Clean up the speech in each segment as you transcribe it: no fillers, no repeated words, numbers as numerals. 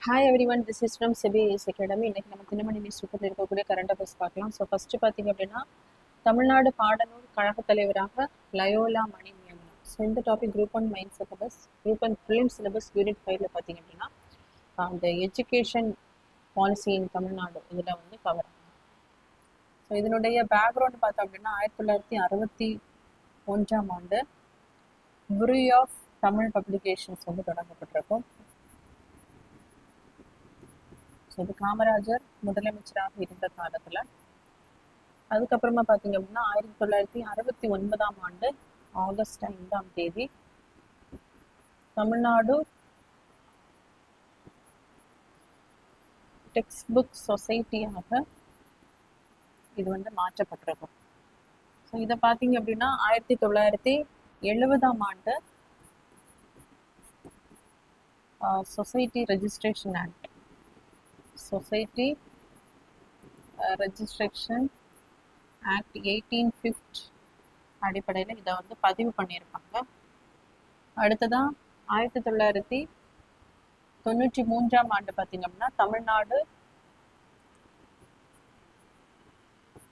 Hi everyone, this is from CBS academy. இன்னைக்கு நம்ம Dinamani news பேப்பரில் இருக்கக்கூடிய கரண்ட் அஃபேர்ஸ் பார்க்கலாம். ஸோ ஃபர்ஸ்ட் பார்த்தீங்க அப்படின்னா, தமிழ்நாடு பாடநூல் கழக தலைவராக லயோலா மணி நியமனம். ஸோ இந்த topic group 1 main syllabus, group 1 prelim syllabus unit 5ல பார்த்தீங்க அப்படின்னா அந்த எஜுகேஷன் பாலிசி இன் தமிழ்நாடு இதில் வந்து கவர் ஆகும். ஸோ இதனுடைய பேக்ரவுண்ட் பார்த்தோம் அப்படின்னா 1961ஆம் ஆண்டு புரி ஆஃப் தமிழ் பப்ளிகேஷன்ஸ் வந்து தொடங்கப்பட்டிருக்கும். ஸோ இது காமராஜர் முதலமைச்சராக இருந்த காலத்தில். அதுக்கப்புறமா பார்த்தீங்க அப்படின்னா 1969ஆம் ஆண்டு ஆகஸ்ட் 5ஆம் தேதி தமிழ்நாடு டெக்ஸ்ட் புக் சொசைட்டியாக இது வந்து மாற்றப்பட்டிருக்கும். ஸோ இதை பார்த்தீங்க அப்படின்னா 1970ஆம் ஆண்டு society registration act, society registration act 1850 அடிப்படையில் இதை வந்து பதிவு பண்ணியிருப்பாங்க. அடுத்ததான் 1993ஆம் ஆண்டு பார்த்தீங்க அப்படின்னா தமிழ்நாடு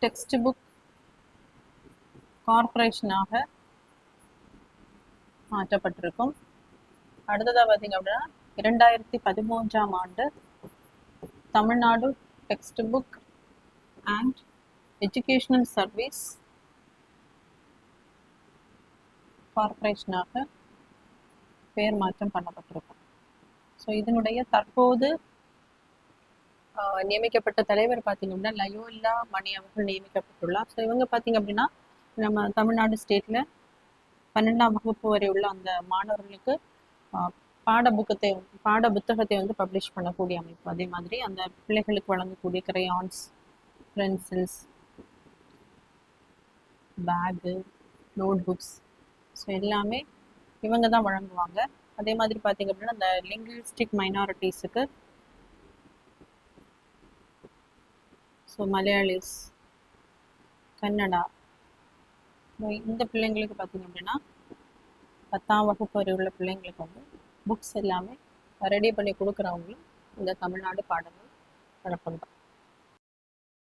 டெக்ஸ்ட் புக் கார்பரேஷனாக மாற்றப்பட்டிருக்கும். அடுத்ததாக பார்த்தீங்க அப்படின்னா 2013ஆம் ஆண்டு Tamil Nadu text book and educational service கார்பரேஷனாக பெயர் மாற்றம் பண்ணப்பட்டிருக்கும். ஸோ இதனுடைய தற்போது நியமிக்கப்பட்ட தலைவர் பார்த்தீங்க அப்படின்னா லயோலா மணி அவர்கள் நியமிக்கப்பட்டுள்ளார். ஸோ இவங்க பார்த்தீங்க அப்படின்னா நம்ம தமிழ்நாடு ஸ்டேட்டில் 12ஆம் வகுப்பு வரை உள்ள அந்த மாணவர்களுக்கு பாட புத்தகத்தை வந்து பப்ளிஷ் பண்ணக்கூடிய அமைப்பு. அதே மாதிரி அந்த பிள்ளைகளுக்கு வழங்கக்கூடிய crayons, pencils, bag, note books, so எல்லாமே இவங்க தான் வழங்குவாங்க. அதே மாதிரி பார்த்தீங்க அப்படின்னா அந்த லிங்குவிஸ்டிக் மைனாரிட்டிஸுக்கு, ஸோ மலையாளிஸ், கன்னடா, இந்த பிள்ளைங்களுக்கு பார்த்தீங்க அப்படின்னா 10ஆம் வகுப்பு வரை உள்ள பிள்ளைங்களுக்கு வந்து புக்ஸ் எல்லாமே ரெடி பண்ணி கொடுக்குறவங்களும் இந்த தமிழ்நாடு பாடநூல் வழக்கம் தான்.